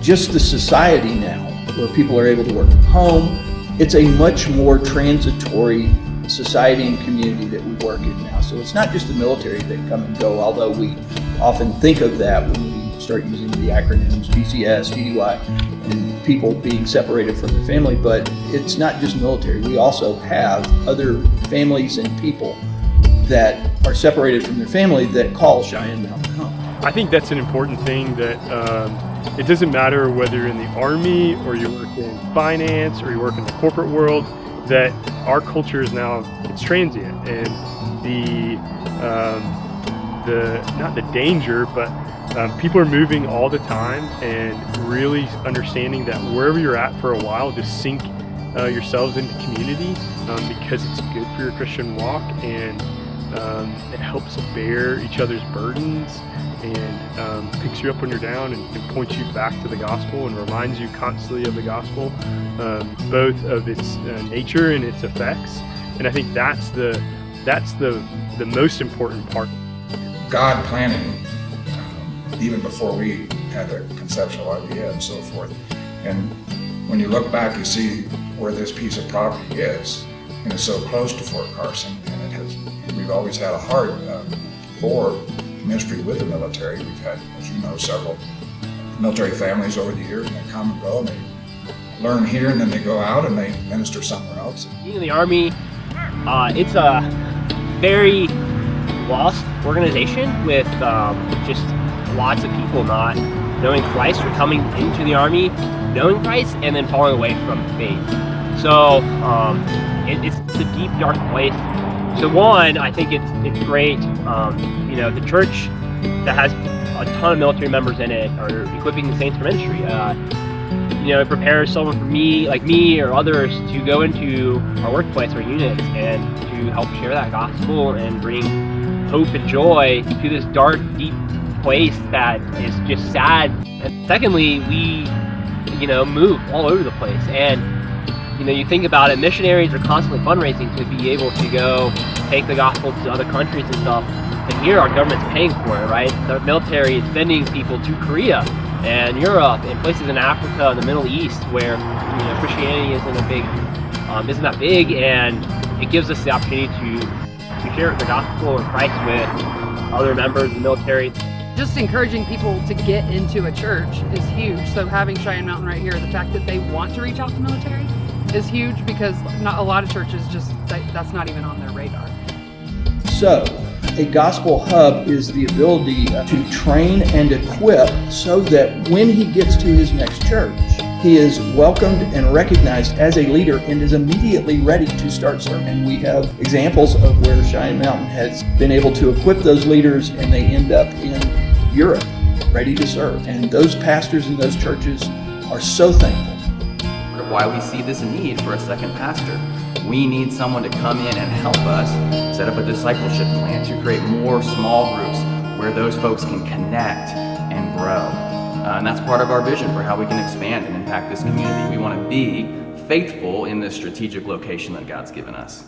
just the society now, where people are able to work from home. It's a much more transitory society and community that we work in now. So it's not just the military that come and go, although we often think of that when we start using the acronyms PCS, GDY, and people being separated from their family. But it's not just military. We also have other families and people that are separated from their family that call Cheyenne Mountain home. I think that's an important thing, that it doesn't matter whether you're in the Army or you work in finance or you work in the corporate world, that our culture is now, it's transient, and not the danger, but people are moving all the time, and really understanding that wherever you're at for a while, just sink yourselves into community, because it's good for your Christian walk, and it helps bear each other's burdens, and picks you up when you're down, and points you back to the gospel, and reminds you constantly of the gospel, both of its nature and its effects. And I think that's the most important part. God planning, even before we had a conceptual idea and so forth. And when you look back, you see where this piece of property is, and it's so close to Fort Carson, and we've always had a heart for ministry with the military. We've had, as you know, several military families over the years, and they come and go, and they learn here, and then they go out and they minister somewhere else. Being in the Army, it's a very lost organization with just lots of people not knowing Christ, or coming into the Army knowing Christ and then falling away from faith. So it's a deep, dark place. So one, I think it's great. The church that has a ton of military members in it are equipping the saints for ministry. It prepares someone for like me or others to go into our workplace or units and to help share that gospel and bring hope and joy to this dark, deep place that is just sad. And secondly, we, move all over the place. And, you think about it, missionaries are constantly fundraising to be able to go take the gospel to other countries and stuff. And here our government's paying for it, right? The military is sending people to Korea and Europe and places in Africa and the Middle East where, Christianity isn't that big, and it gives us the opportunity to share the gospel of Christ with other members of the military. Just encouraging people to get into a church is huge. So having Cheyenne Mountain right here, the fact that they want to reach out to military is huge, because not a lot of churches that's not even on their radar. So, a gospel hub is the ability to train and equip so that when he gets to his next church, he is welcomed and recognized as a leader and is immediately ready to start serving. We have examples of where Cheyenne Mountain has been able to equip those leaders, and they end up in Europe ready to serve. And those pastors in those churches are so thankful. Why we see this need for a second pastor. We need someone to come in and help us set up a discipleship plan to create more small groups where those folks can connect and grow. And that's part of our vision for how we can expand and impact this community. We want to be faithful in this strategic location that God's given us.